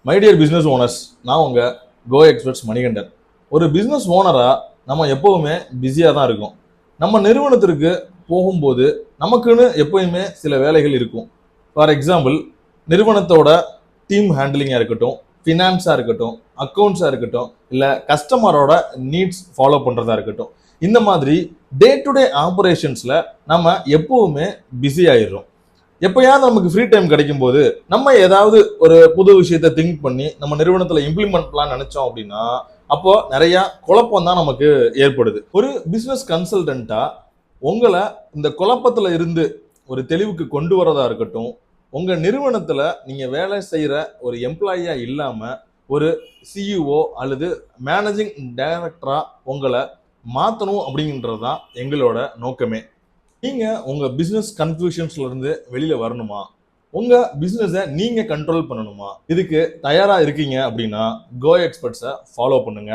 My dear business owners, நான் உங்க கோ experts Manikandan. ஒரு பிஸ்னஸ் ஓனரா நம்ம எப்பவுமே பிஸியாக தான் இருக்கும். நம்ம நிறுவனத்திற்கு போகும்போது நமக்குன்னு எப்பயுமே சில வேலைகள் இருக்கும். ஃபார் எக்ஸாம்பிள், நிறுவனத்தோட டீம் ஹேண்டிலிங்காக இருக்கட்டும், ஃபினான்ஸாக இருக்கட்டும், அக்கௌண்ட்ஸாக இருக்கட்டும், இல்லை கஸ்டமரோட நீட்ஸ் ஃபாலோ பண்ணுறதா இருக்கட்டும். இந்த மாதிரி டே டு டே ஆப்ரேஷன்ஸில் நம்ம எப்பவுமே பிஸி ஆயிடுறோம். எப்பயாவது நமக்கு ஃப்ரீ டைம் கிடைக்கும் போது நம்ம ஏதாவது ஒரு புது விஷயத்தை திங்க் பண்ணி நம்ம நிறுவனத்துல இம்ப்ளிமெண்ட் பண்ணலாம் நினைச்சோம் அப்படின்னா அப்போ நிறைய குழப்பம் தான் நமக்கு ஏற்படுது. ஒரு பிசினஸ் கன்சல்டன்ட்டா உங்களை இந்த குழப்பத்துல இருந்து ஒரு தெளிவுக்கு கொண்டு வரதா இருக்கட்டும், உங்க நிறுவனத்துல நீங்க வேலை செய்யற ஒரு எம்ப்ளாயியா இல்லாம ஒரு சிஇஓ அல்லது மேனேஜிங் டைரக்டரா உங்களை மாத்தணும் அப்படின்றது தான் எங்களோட நோக்கமே. நீங்க உங்க பிசினஸ் கன்ஃபியூஷன்ஸ்ல இருந்து வெளியில வரணுமா? உங்க பிசினஸை நீங்க கண்ட்ரோல் பண்ணணுமா? இதுக்கு தயாரா இருக்கீங்க அப்படின்னா கோ எக்ஸ்பர்ட்ஸை ஃபாலோ பண்ணுங்க.